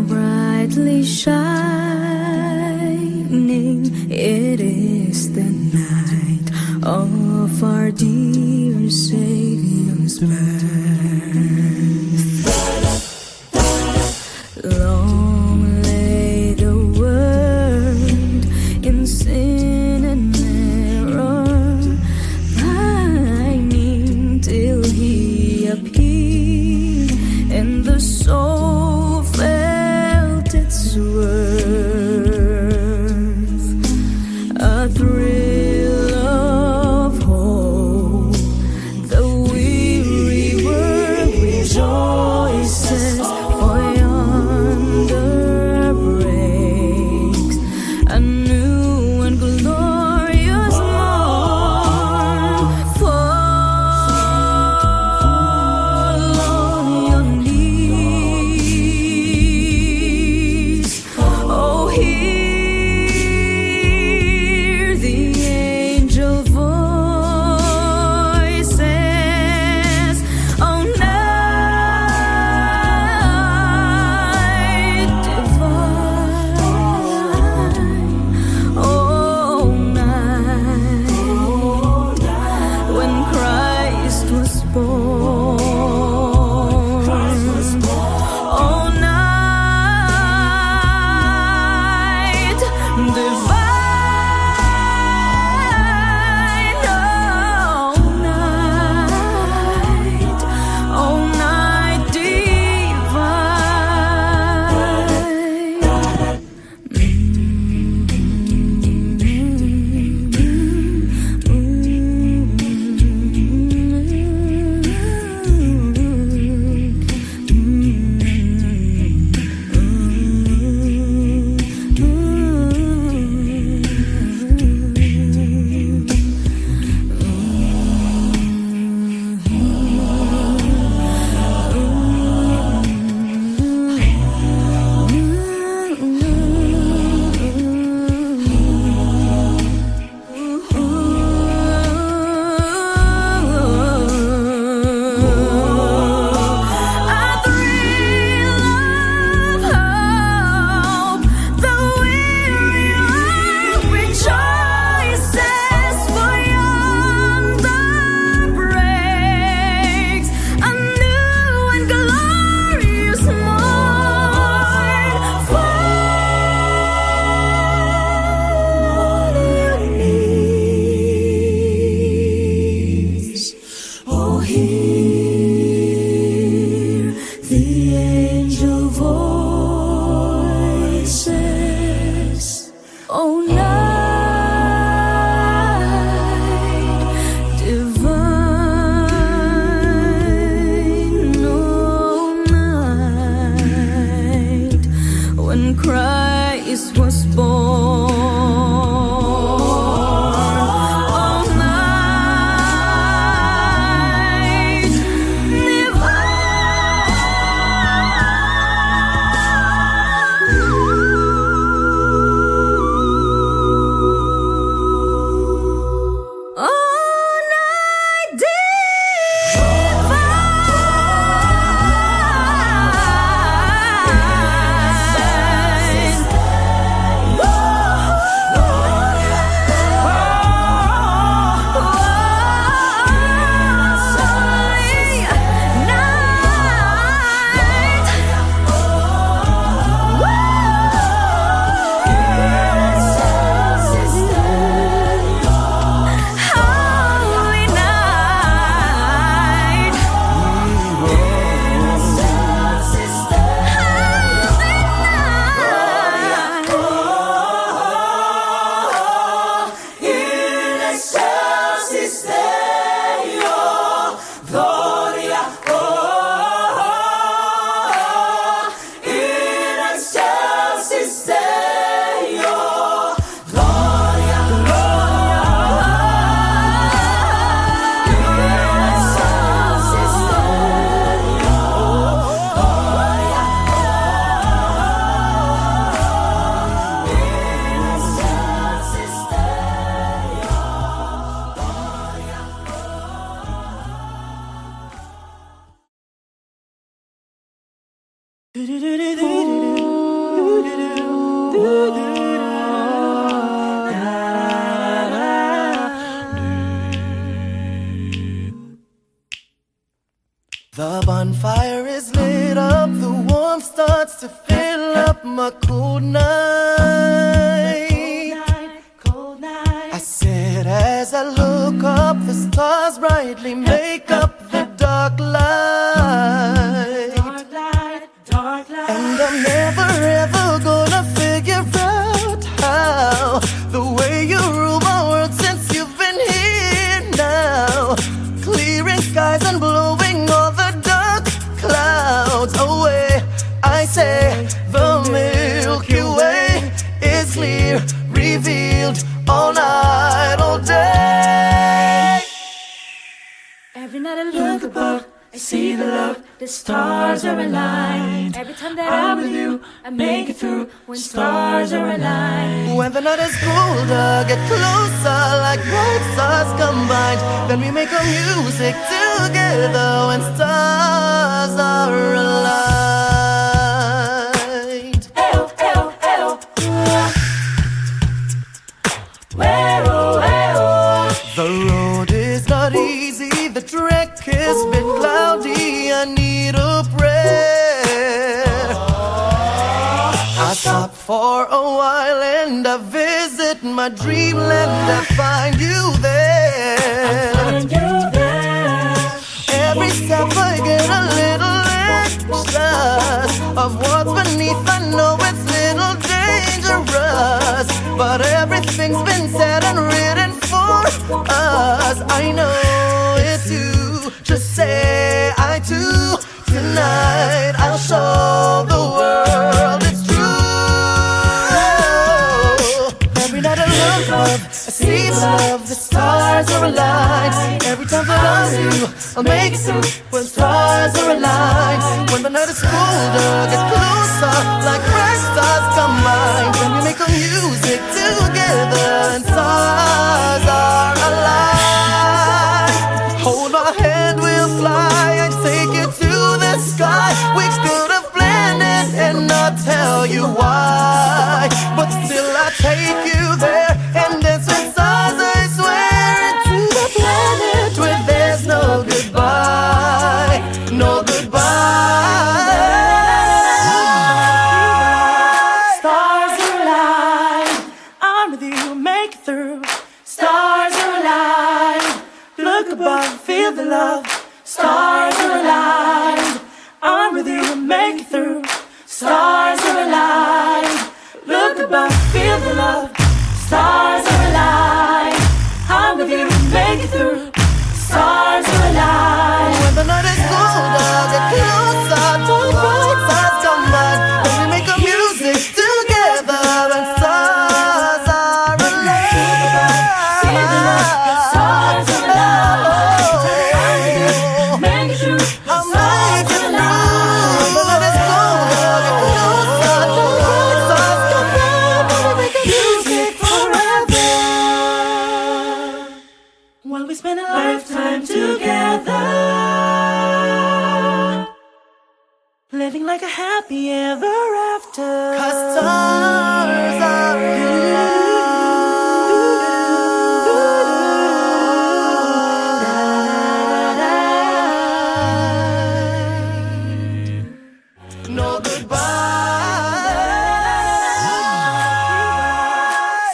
brightly shining. It is the night of our dear Savior's birth. Long lay the world in sin and error, pining till He appeared, and the soul felt its worth. A thrill of hope, the weary world rejoices, for yonder breaks a new and glorious morn. Fall on your knees, oh, hear the angel voices. Oh, night divine, oh, night when Christ was born. Oh, night divine, oh, night hear the angel voices. Oh, night divine, oh, night when Christ was born. The bonfire is lit up, the warmth starts to fill up my cold night. I sit as I look up, the stars brightly make up the dark light. And I'm never ever gonna figure out how the way you rule my world since you've been here now, clearing skies and blowing all the dark clouds away. I say the Milky Way is clear, revealed all night, all day. Every night I look above, I see the love, the stars are aligned. Every time that I'm with you, I make it through when stars are aligned. When the night is colder, get closer like bright stars combined. Then we make our music together when stars are aligned. Ew, ew, ew. Well, well. The road is not easy, the trek has been cloudy, I need a prayer. I stop for a while and I visit my dreamland, I find you there. Every step I get a little extra of what's beneath, I know it's little dangerous, but everything's been said and written for us. I know it's you, just say I do. Tonight I'll show the world it's true. Every night I look up, I see the love, the stars are aligned. Every time that I see you, I'll make it through when stars are aligned. When the night is colder, get closer like bright stars combined. When we make our music together and stars are aligned. Hold my hand, we'll fly, I'd take you to the sky. We could have planned it and not tell you why, but still I take you there and dance with stars, I swear, into the planet where there's no goodbye, no goodbye. Stars are aligned, I'm with you, make it through. Stars are aligned, look above, feel the love. Stars are aligned, I'm with you, make it through. Stars are aligned, look above, feel the love. Stars are aligned, I'm with you, make it through. Stars are aligned. When the night is colder, get closer to bright stars combined. When we make our music together and stars are aligned. Feel the love, stars are aligned. Make it through. I'll make it through. When the night is colder, get closer to bright stars combined. When we make our music forever. While we spend a lifetime together, living like a happy ever after. 'Cause stars are aligned. No goodbye.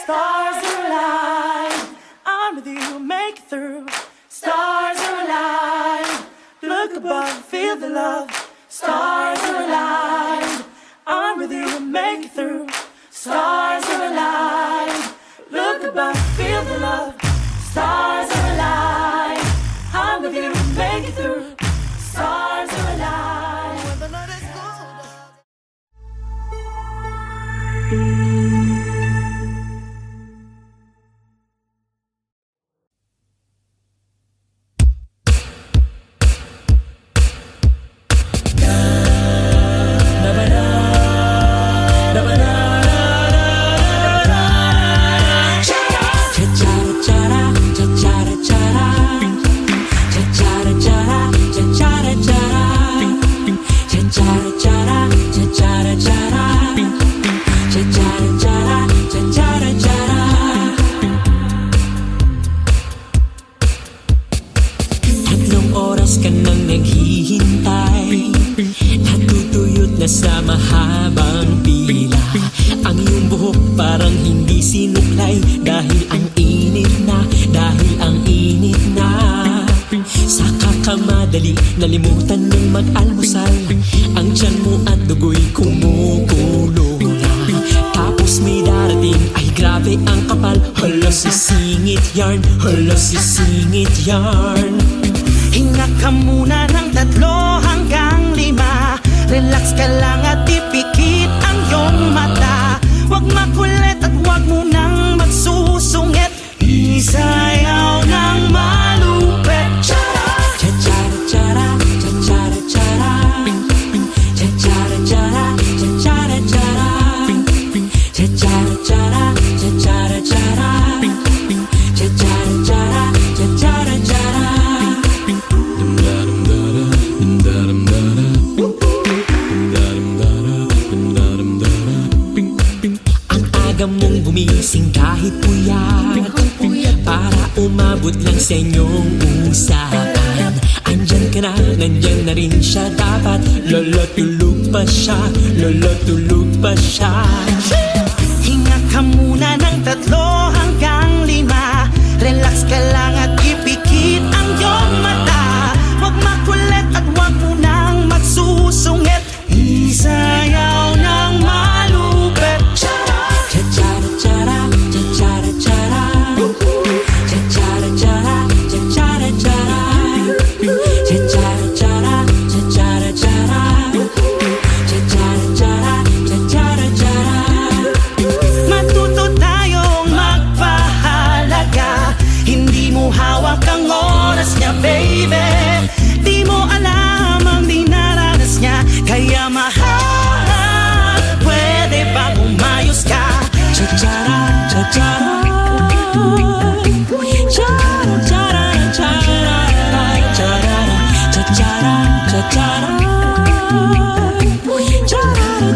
Stars are aligned, I'm with you, make it through. Stars are aligned, look above, feel the love. Stars are aligned, I'm with you, make it through. Stars are aligned, look above, feel the love. Stars are aligned, I'm with you, make it through. Stars are aligned. When the night is colder. Ang iyong buhok parang hindi sinuklay. Dahil ang init na, dahil ang init na. Sa kakamadali, nalimutan mong mag-almusal. Ang tiyan mo at dugo'y kumukulo na. Tapos may darating, ay grabe ang kapal. Hala sisingit yarn, hala sisingit yarn. Hinga ka muna ng 3 hanggang 5. Relax ka lang at ipikit ang iyong mata. Huwag makulit at huwag mo nang magsusungit. Isayaw ng malupit. Cha-cha-ra-cha-ra, cha-cha-ra-cha-ra. Cha-cha-ra-cha-ra, cha-cha-ra-cha-ra. Cha-cha-ra-cha-ra, cha-cha-ra-cha-ra. Cha-cha-ra-cha-ra, cha-cha-ra-cha-ra. Ang aga mong gumising kahit puyat, para umabot lang sa inyong usapan. Andyan ka na, nandyan na rin siya dapat. Lolo tulog pa siya, lolo tulog pa siya. Hinga ka muna ng 3 hanggang 5. Relax ka lang at ipikit ang iyong mata. Huwag makulit at huwag mo nang magsusungit. Isayaw ng malupit. Cha-cha-ra-cha-ra, cha-cha-ra-cha-ra. Cha-cha-ra-cha-ra, cha-cha-ra-cha-ra. Cha-cha-ra-cha-ra, cha-cha-ra-cha-ra. Cha-cha-ra-cha-ra, cha-cha-ra-cha-ra. Matuto tayong magpahalaga. Hindi mo hawak ang oras niya, baby. Di mo alam ang dinaranas niya. Kaya mahal, pwede bang umayos ka? Cha-cha-ra, cha-cha-ra. Cha-ra-cha-ra, cha-ra-ra, cha-ra-ra. Cha-cha-ra, cha-cha-ra. Cha-ra-ra,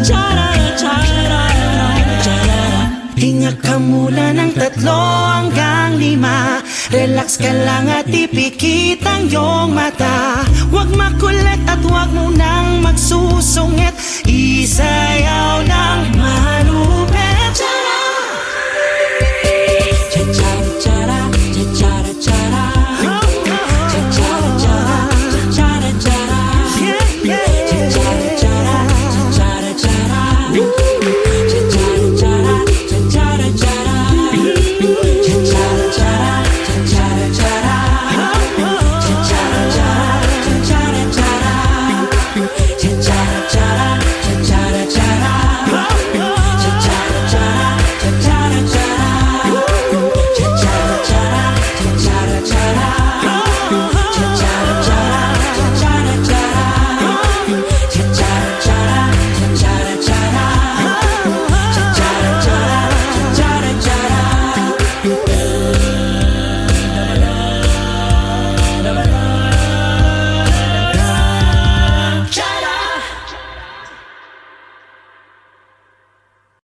cha-ra-ra, cha-ra-ra. Hinga ka muna ng 3 hanggang 5. Relax ka lang at ipikit ang iyong mata. Huwag makulit at huwag mo nang magsusungit. Isayaw ng malupit. Cha-cha-ra-cha-ra, cha-cha-ra-cha-ra. Cha-cha-ra-cha-ra, cha-cha-ra-cha-ra. Cha-cha-ra-cha-ra, cha-cha-ra-cha-ra. Cha-cha-ra-cha-ra, cha-cha-ra-cha-ra. Cha-cha-ra-cha-ra, cha-cha-ra-cha-ra. Cha-cha-ra-cha-ra, cha-cha-ra-cha-ra. Cha-cha-ra-cha-ra, cha-cha-ra-cha-ra. Cha-cha-ra-cha-ra, cha-cha-ra-cha-ra. Cha-cha-ra-cha-ra, cha-cha-ra-cha-ra. Cha-cha-ra-cha-ra, cha-cha-ra-cha-ra. Cha-cha-ra-cha-ra, cha-cha-ra-cha-ra. Cha-cha-ra-cha-ra, cha-cha-ra-cha-ra.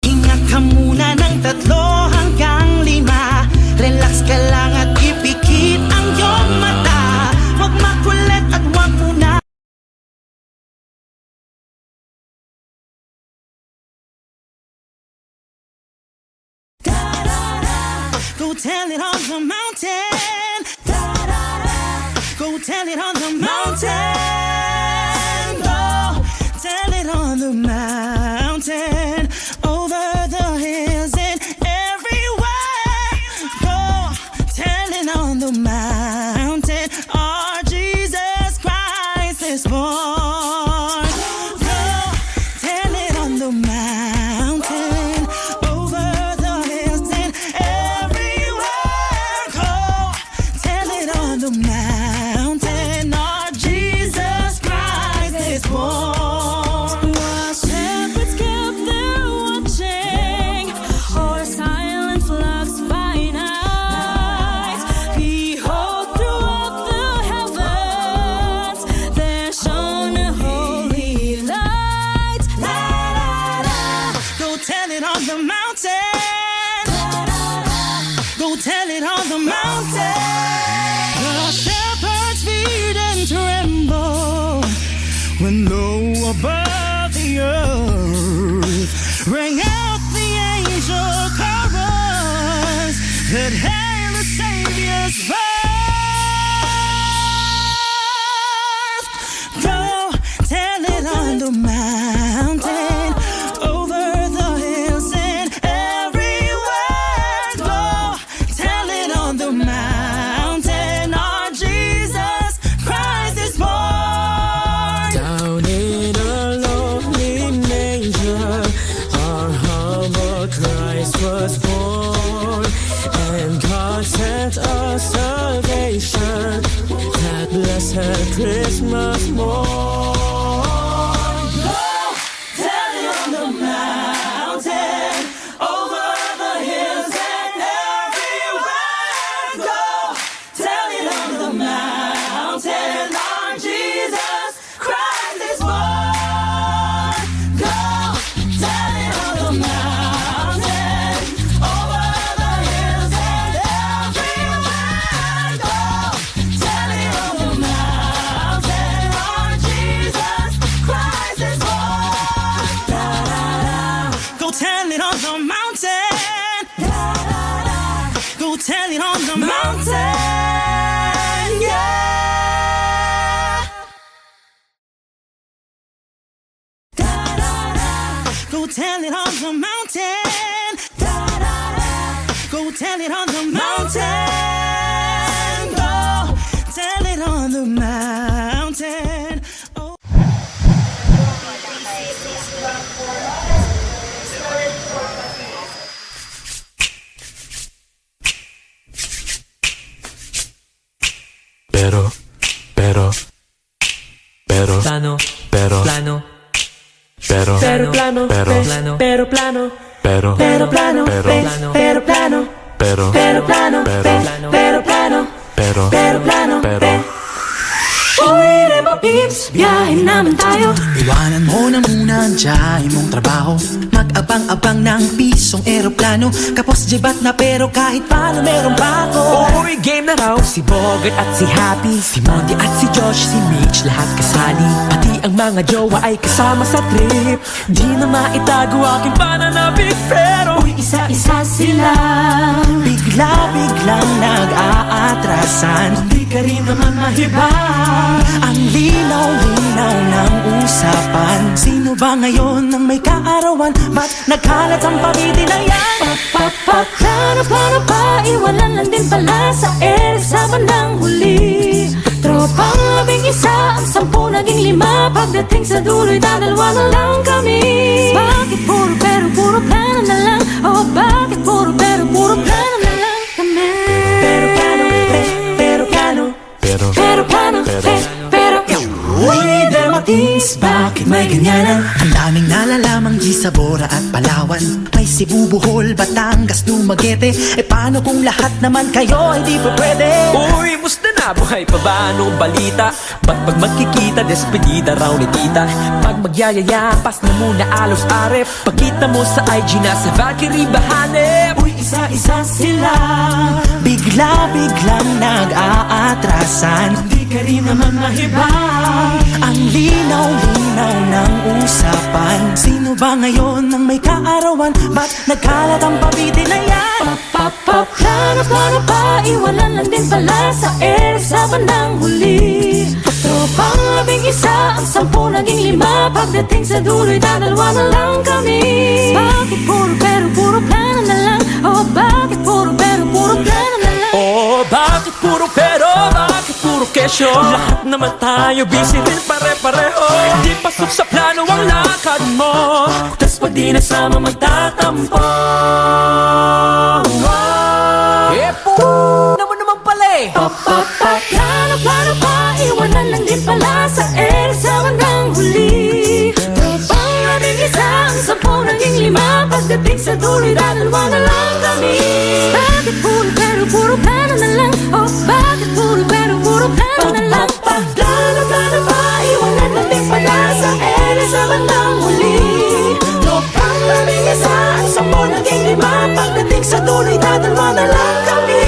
Hinga ka muna ng 3 hanggang 5. Relax ka lang at ipikit ang iyong mata. Huwag makulit at huwag mo na. Go tell it on the mountain. Go tell it on the mountain. Go tell it on the mountain. Over the hills and everywhere. Go tell it on the mountain. Our Jesus Christ is born. Go tell it on the mountain. Over the hills and everywhere. Go tell it on the mountain. Our Jesus Christ is born. While shepherds kept their watching, o'er silent flocks by night, behold, throughout the heavens there shone a holy light. La, la, la. Go tell it on the mountain. Go tell it on the mountain. The tell it on the mountain. Da, da, da. Go tell it on the mountain. Go tell it on the mountain. Oh. Pero Plano, Pero plano, Pero pero plano, Pero plano, pero plano, Pero Pero plano, Pero plano, pero plano, Pero pero plano, Pero pero plano, Pero pero plano, Uy, Remo Pips, biyahin naman tayo. Iwanan mo na muna ang tiyahin mong trabaho. Mag-abang-abang ng pisong eroplano. Kapos jibat na pero kahit paano meron pa ako. Uy, game na raw. Si Bogart at si Happy, si Monty at si Josh, si Mitch, lahat kasali. Pati ang mga jowa ay kasama sa trip. Di na maitago aking pananabik, pero Uy, isa-isa sila. Bigla-biglang nag-aatrasan. Di ka rin naman mahiba. Ang linaw-linaw ng usapan. Sino ba ngayon ang may kaarawan? Ba't nagkalat ang pabiti na yan? Plano pa, iwanan lang din pala sa air sa bandang huli. Tropang 11, ang 10 naging 5. Pagdating sa dulo'y dadalwa na lang kami. Bakit puro pero puro plano na lang? Oh, bakit puro pero puro plano na lang kami? Pero plano, pero plano, Pero pero plano, pero Uy, Dermatings, bakit may ganyanan? Ang daming nalalamang G sa Bora at Palawan. May Cebu, Bohol, Batangas, Dumaguete. E paano kung lahat naman kayo ay di pa pwede? uy, musta na? Buhay pa ba? Anong balita? Ba't pag magkikita, despedida raw ni tita? Pag magyayaya, pas na muna alos aref. Pagkita mo sa IG na sa Valkyrie bahanep. Uy, isa-isa sila. Bigla-biglang nag-aatrasan. Di ka rin naman mahiba. Ang linaw-linaw ng usapan. Sino ba ngayon ang may kaarawan? Ba't nagkalat ang pabiti na yan? Plano pa, iwanan lang din pala sa air sa bandang huli. Tropang 11, ang 10 naging 5. Pagdating sa dulo'y dadalwa na lang kami. Bakit puro pero puro plano na lang? Oh, bakit puro pero puro plano na lang? Oh, bakit puro pero? Bakit puro kesyo? Lahat naman tayo busy rin pare-pareho. Di pasok sa plano ang lakad mo. Tas pag di nasama magtatampo. Naman pala eh. Plano pa, iwanan lang din pala sa air sa bandang huli. Tropang 11, ang 10 naging 5. Pagdating sa dulo'y dadalwa na lang kami. Bakit puro pero puro plano na lang? Oh, bakit puro pero puro plano na lang? Plano pa, iwanan lang din pala sa air sa bandang huli. Tropang 11, ang 10 naging 5. Pagdating sa dulo'y dadalwa na lang kami.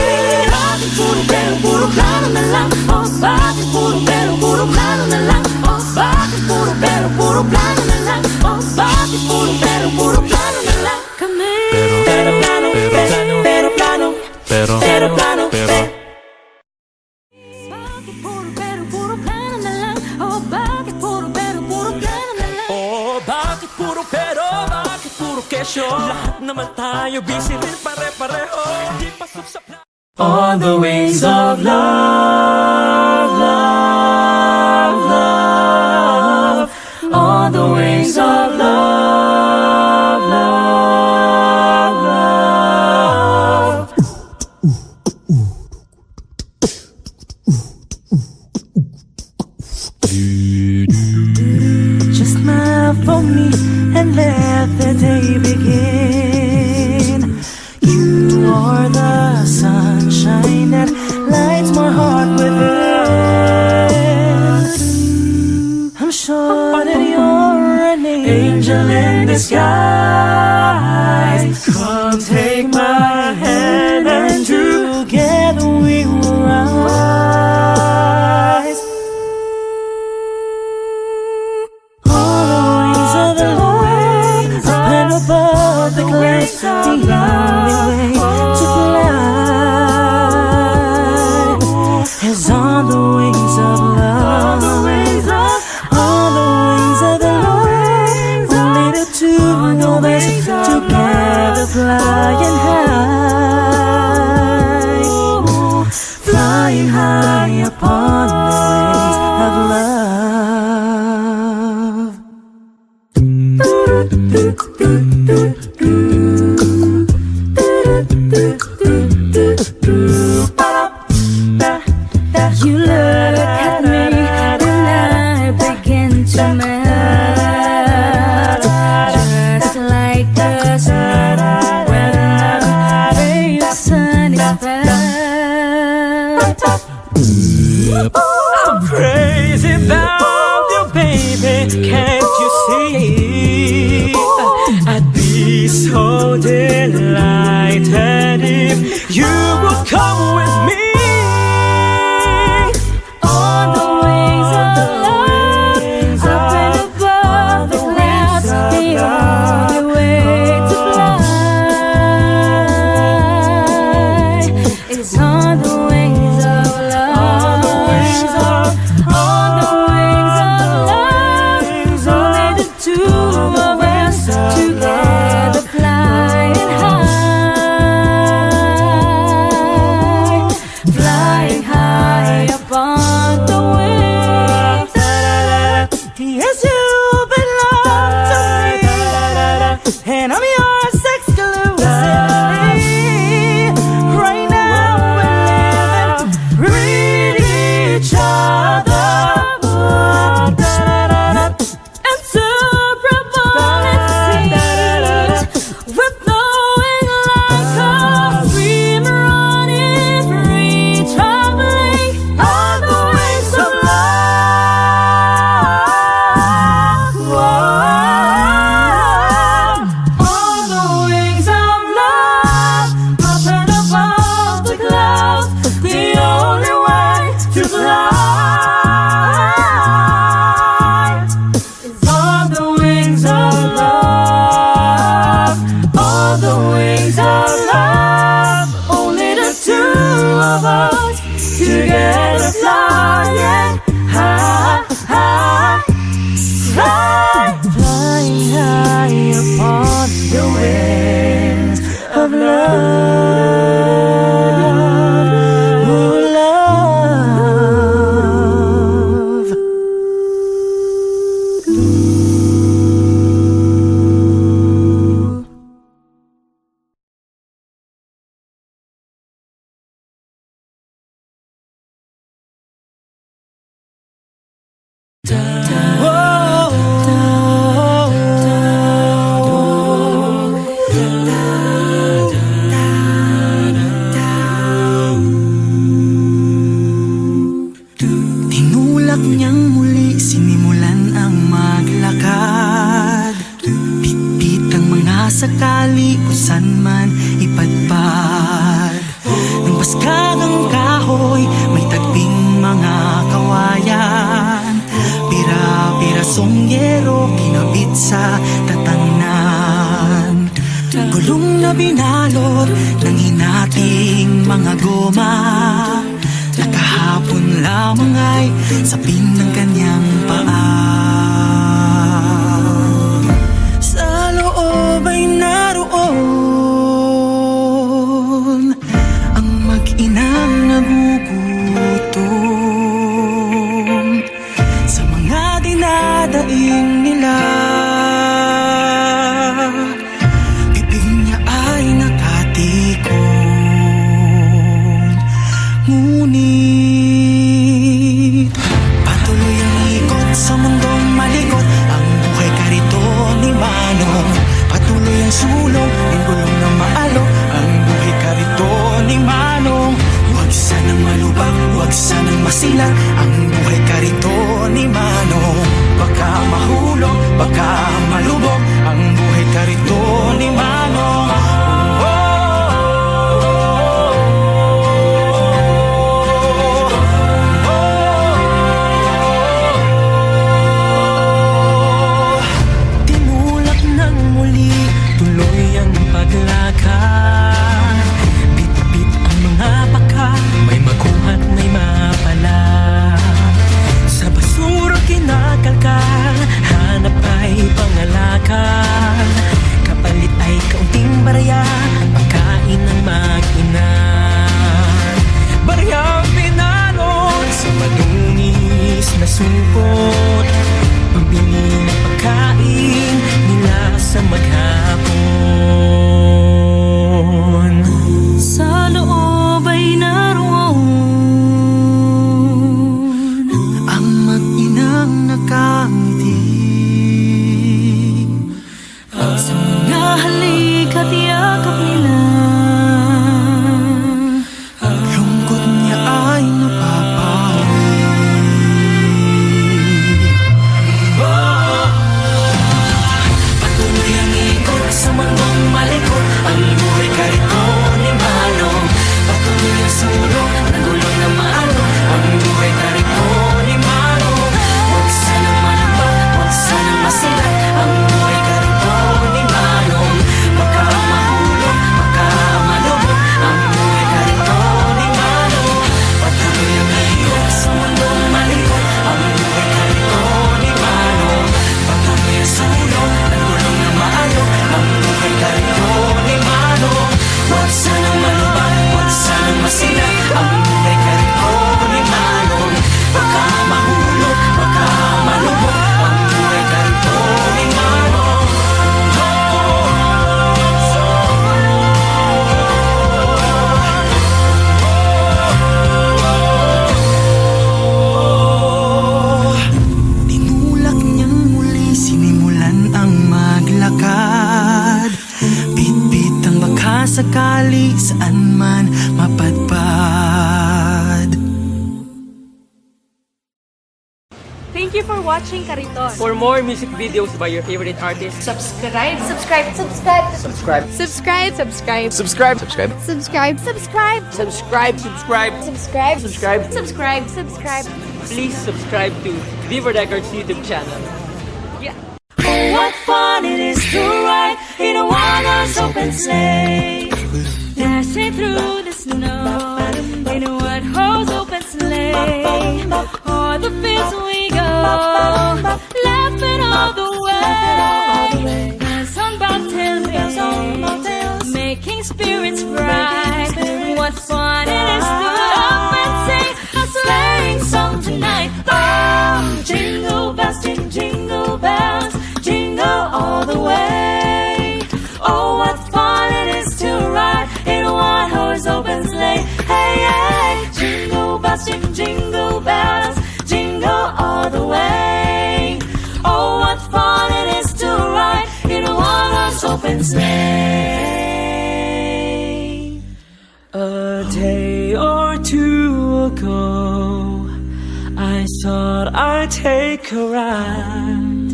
Bakit puro pero puro plano na lang? Oh, bakit puro pero puro plano na lang? Oh, bakit puro pero puro plano na lang? Oh, bakit puro pero puro plano na lang kami? Pero plano, pero plano, Pero pero plano, Pero bakit puro pero puro plano na lang? Oh, bakit puro pero puro plano na lang? Oh, bakit puro pero? Bakit puro kesyo? Lahat naman tayo busy rin pare-pareho. Di pasok sa plano. On the wings of love, love, love. On the wings of love, love, love. Just smile for me and let the day begin. You are the sunshine that lights my heart within. I'm sure that you're an angel in disguise. Come take my hand and together we will rise. On the wings of the Lord, up and above the clouds, the only way to fly is on the wings of love. On the wings of the Lord, only the two know flying high upon the wings of love. You look at me and I begin to melt, just like the sun when the ray of sun is felt. I'm crazy about you, baby. Can't you see? I'd be so delighted if you would come with me. On the wings of love, up and above the clouds, the only way to fly is on the wings of love. On the wings of love, only the two of us together flying high, flying high upon the wings. Yes, you belong to me, and I'm yours exclusively. Right now we're living, read each other, And separable it seems, we're flowing like a stream running free, traveling on the wings of love. On the wings of love, up and above the clouds, the only way to fly is on the wings of love. On the wings of love, only the two of us together flying high, high, flying high upon the wings of love. ooh, love. Tinulak niyang muli, sinimulan ang maglakad. Bitbit ang mga sakali kung saan man ipadpad. Nang baskagang kahoy, may tagping mga kawayan. Pira-pirasong yero, kinabit sa tatanan. Gulong na binalot ng hinating mga goma. Nakahapon lamang ay sapin ng kanyang paa. Sa loob ay naroon ang mag-inang nagugutom sa mga dinadaing nila. Bibig niya ay nakatikon, ngunit patuloy ang ikot sa mundong malikot. Ang buhay karito ni Manong, patuloy ang sulong ng gulong na maalok. Ang buhay karito ni Manong, huwag sanang malubak, huwag sanang masilang. Ang buhay karito ni Manong, baka mahulog, baka malubog. Ang buhay karito ni Manong, tinulak ng muli, tuloy ang paglakad. Bit-bit ang mga baka, may makuha't may mapala. Sa basura kinakalkal, hanap ay pangalakal. you for watching Kariton. For more music videos by your favorite artists, Subscribe, subscribe, subscribe, subscribe, subscribe, subscribe, Subscribe. Subscribe. subscribe, subscribe, subscribe, subscribe, subscribe. subscribe, subscribe. Please subscribe to Viva Records YouTube channel. What fun it is to ride in a one-horse open sleigh. Dashing through the snow in a one-horse open sleigh. O'er the fields we go, laughing all the way. Bells on bobtails, making spirits bright. What fun it is to laugh and sing a sleighing song tonight. Oh, jingle bells, jingle bells, jingle all the way. Oh, what fun it is to ride in a one-horse open sleigh. Hey, hey, jingle bells, jingle bells, jingle all the way. Oh, what fun it is to ride in a one-horse open sleigh. A day or two ago, I thought I'd take a ride,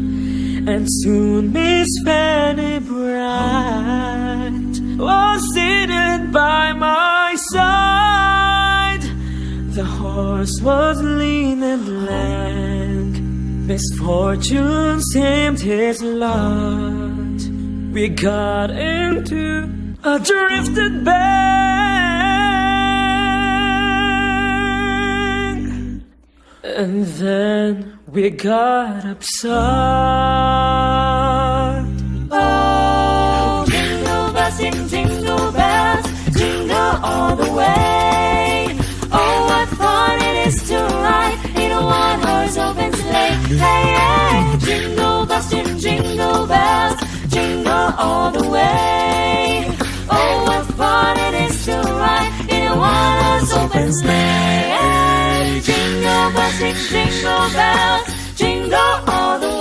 and soon Miss Fanny Bright was seated by my side. The horse was lean and lank, misfortune seemed his lot. We got into a drifted bank, and then we got upset. Oh, jingle bells, jingle bells, jingle all the way. Oh, what fun it is to ride in a one-horse open sleigh. Hey, hey, jingle bells, jingle bells, jingle all the way. Oh, what fun it is to ride in a one-horse open sleigh. Hey, jingle bells, jingle bells, jingle all the way.